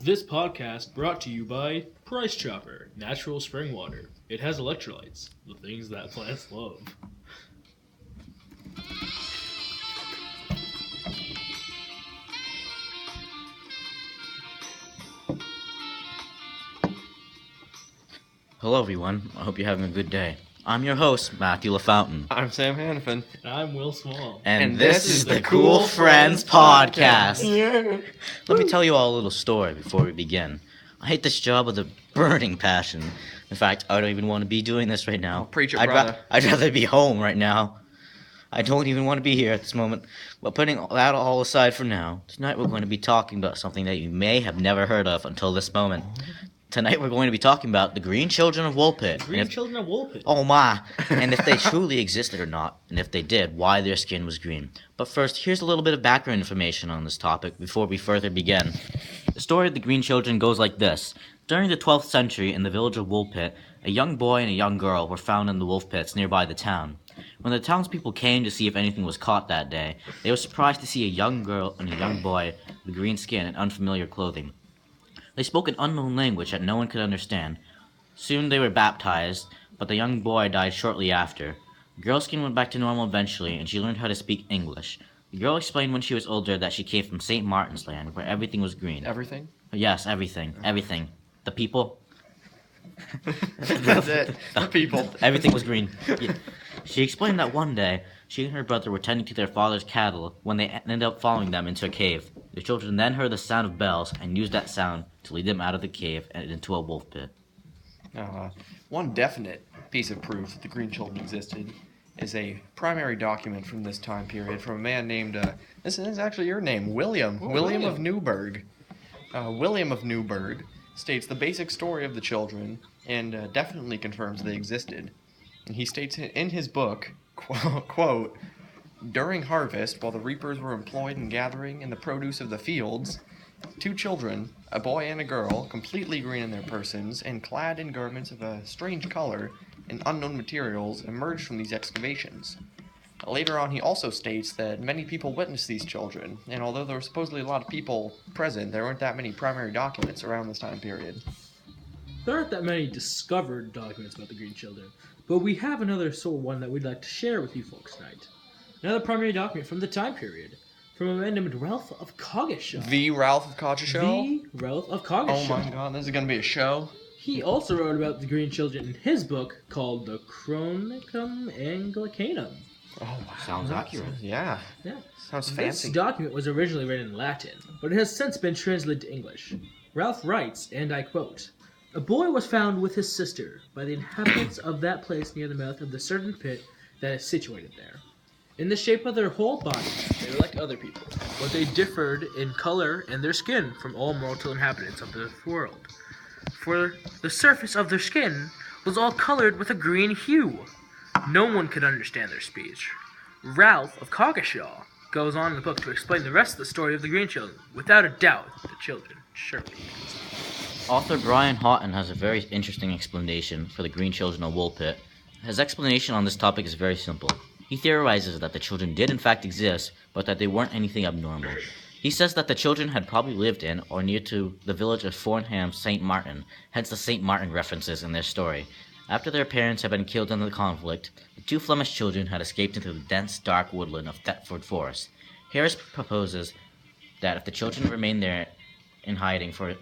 This podcast brought to you by Price Chopper, natural spring water. It has electrolytes, the things that plants love. Hello everyone, I hope you're having a good day. I'm your host, Matthew LaFountain. I'm Sam Hannafin. And I'm Will Small. And this is the Cool Friends Podcast. Yeah. Let me tell you all a little story before we begin. I hate this job with a burning passion. In fact, I don't even want to be doing this right now. Preach it, brother. I'd rather be home right now. I don't even want to be here at this moment. But putting that all aside for now, tonight we're going to be talking about something that you may have never heard of until this moment. Tonight we're going to be talking about the Green Children of Woolpit. Green Children of Woolpit. Oh my! And if they truly existed or not, and if they did, why their skin was green. But first, here's a little bit of background information on this topic before we further begin. The story of the Green Children goes like this. During the 12th century in the village of Woolpit, a young boy and a young girl were found in the wolf pits nearby the town. When the townspeople came to see if anything was caught that day, they were surprised to see a young girl and a young boy with green skin and unfamiliar clothing. They spoke an unknown language that no one could understand. Soon they were baptized, but the young boy died shortly after. The girl's skin went back to normal eventually, and she learned how to speak English. The girl explained when she was older that she came from St. Martin's Land, where everything was green. Everything? Yes, everything. Everything. The people. That's it. The people. Everything was green. Yeah. She explained that one day, she and her brother were tending to their father's cattle when they ended up following them into a cave. The children then heard the sound of bells and used that sound to lead them out of the cave and into a wolf pit. One definite piece of proof that the Green Children existed is a primary document from this time period from a man named, this is actually your name, William. William of Newburgh. William of Newburgh states the basic story of the children and definitely confirms they existed. And he states in his book, quote, during harvest, while the reapers were employed in gathering in the produce of the fields, two children, a boy and a girl, completely green in their persons and clad in garments of a strange color and unknown materials, emerged from these excavations. Later on, he also states that many people witnessed these children, and although there were supposedly a lot of people present, there weren't that many primary documents around this time period. There aren't that many discovered documents about the Green Children, but we have another sort of one that we'd like to share with you folks tonight. Another primary document from the time period, from a man named Ralph of Coggeshall. The Ralph of Coggeshall? The Ralph of Coggeshall. Oh my god, this is gonna be a show. He also wrote about the Green Children in his book called the Chronicum Anglicanum. Oh wow. Sounds accurate. Yeah. Sounds fancy. This document was originally written in Latin, but it has since been translated to English. Ralph writes, and I quote, a boy was found with his sister by the inhabitants of that place near the mouth of the certain pit that is situated there. In the shape of their whole bodies, they were like other people, but they differed in color and their skin from all mortal inhabitants of the world. For the surface of their skin was all colored with a green hue. No one could understand their speech. Ralph of Coggeshall goes on in the book to explain the rest of the story of the Green Children. Without a doubt, the children surely existed. Author Brian Houghton has a very interesting explanation for the Green Children of Woolpit. His explanation on this topic is very simple. He theorizes that the children did in fact exist, but that they weren't anything abnormal. He says that the children had probably lived in or near to the village of Fornham St. Martin, hence the St. Martin references in their story. After their parents had been killed in the conflict, the two Flemish children had escaped into the dense, dark woodland of Thetford Forest. Harris proposes that if the children remained there in hiding for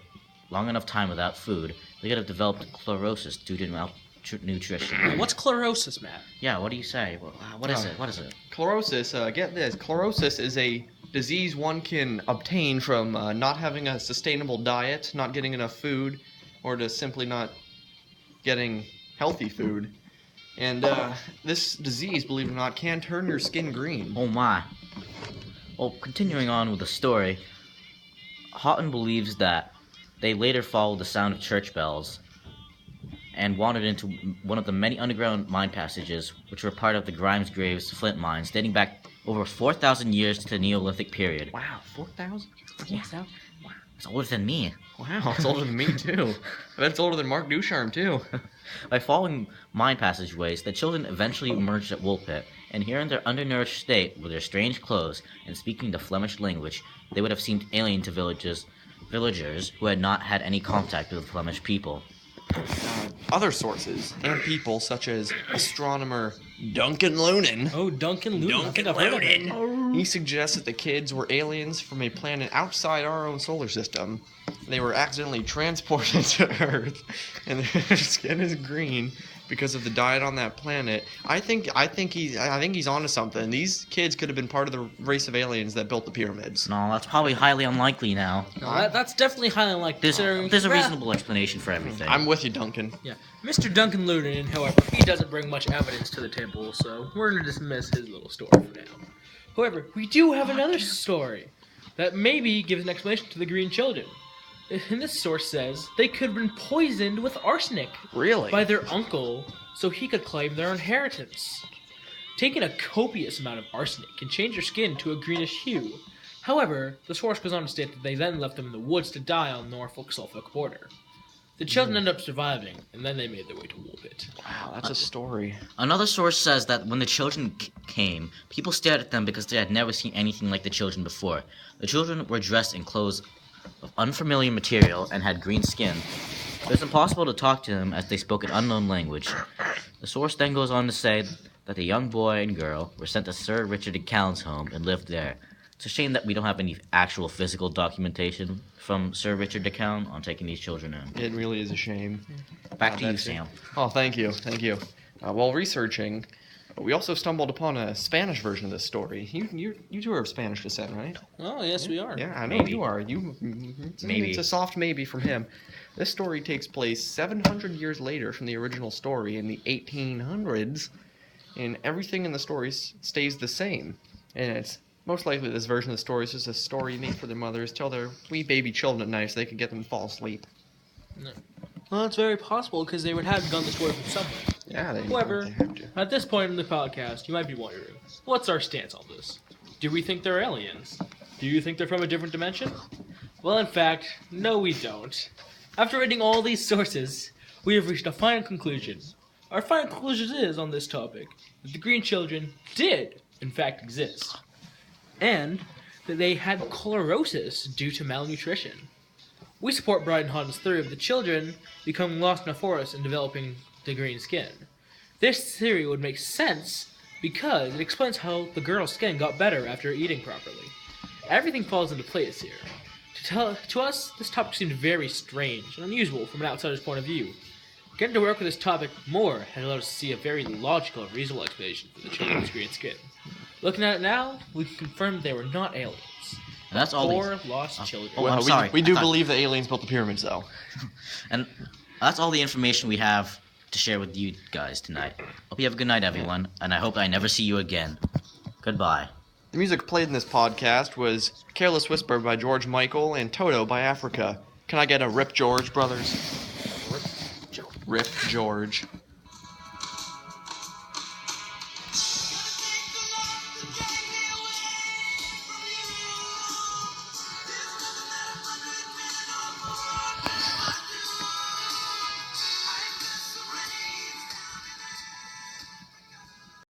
long enough time without food, they could have developed chlorosis due to malnutrition. What's chlorosis, Matt? Yeah, what do you say? What is it? What is it? Chlorosis, get this. Chlorosis is a disease one can obtain from not having a sustainable diet, not getting enough food, or just simply not getting healthy food. And this disease, believe it or not, can turn your skin green. Oh my. Well, continuing on with the story, Houghton believes that they later followed the sound of church bells and wandered into one of the many underground mine passages which were part of the Grimes Graves flint mines dating back over 4,000 years to the Neolithic period. Wow, 4,000? Yeah. Wow. It's older than me. Wow, it's older than me too. I bet it's older than Mark Ducharme too. By following mine passageways, the children eventually emerged at Woolpit, and here in their undernourished state with their strange clothes and speaking the Flemish language, they would have seemed alien to villagers villagers who had not had any contact with the Flemish people. Other sources and people, such as astronomer Duncan Lunan. Oh, Duncan Lunan. I think I've heard of him. He suggests that the kids were aliens from a planet outside our own solar system. They were accidentally transported to Earth, and their skin is green because of the diet on that planet. I think he's onto something. These kids could have been part of the race of aliens that built the pyramids. No, that's probably highly unlikely now. No, that's definitely highly unlikely. There's a reasonable explanation for everything. I'm with you, Duncan. Yeah. Mr. Duncan Lunan, however, he doesn't bring much evidence to the table, so we're going to dismiss his little story for now. However, we do have another story that maybe gives an explanation to the Green Children. And this source says they could have been poisoned with arsenic Really? by their uncle so he could claim their inheritance. Taking a copious amount of arsenic can change your skin to a greenish hue. However, the source goes on to state that they then left them in the woods to die on the Norfolk-Suffolk border. The children ended up surviving, and then they made their way to Woolpit. Wow, that's a story. Another source says that when the children came, people stared at them because they had never seen anything like the children before. The children were dressed in clothes of unfamiliar material and had green skin. It was impossible to talk to them as they spoke an unknown language. The source then goes on to say that the young boy and girl were sent to Sir Richard de Calne's home and lived there. It's a shame that we don't have any actual physical documentation from Sir Richard de Calne on taking these children in. It really is a shame. Back to you, Sam. Oh, thank you. While researching, we also stumbled upon a Spanish version of this story. You two are of Spanish descent, right? Oh, yes, we are. Yeah, I know Maybe. you are. Maybe. It's a soft maybe from him. This story takes place 700 years later from the original story in the 1800s, and everything in the story stays the same. And it's most likely this version of the story is just a story made for their mothers, tell their wee baby children at night so they can get them to fall asleep. No. Well, it's very possible because they would have gotten the story from somewhere. Yeah, they However, have to. at this point in the podcast, you might be wondering, what's our stance on this? Do we think they're aliens? Do you think they're from a different dimension? Well, in fact, no we don't. After reading all these sources, we have reached a final conclusion. Our final conclusion is, on this topic, that the Green Children did, in fact, exist. And that they had chlorosis due to malnutrition. We support Brian Hodden's theory of the children becoming lost in a forest and developing the green skin. This theory would make sense because it explains how the girl's skin got better after eating properly. Everything falls into place here. To us, this topic seemed very strange and unusual from an outsider's point of view. Getting to work with this topic more has allowed us to see a very logical and reasonable explanation for the children's green skin. Looking at it now, we can confirm they were not aliens. And that's all. Four lost children. Oh, I'm sorry. We do I thought- believe the aliens built the pyramids, though. And that's all the information we have to share with you guys tonight. Hope you have a good night, everyone, and I hope I never see you again. Goodbye. The music played in this podcast was Careless Whisper by George Michael and Toto by Africa. Can I get a Rip George, brothers? Rip George.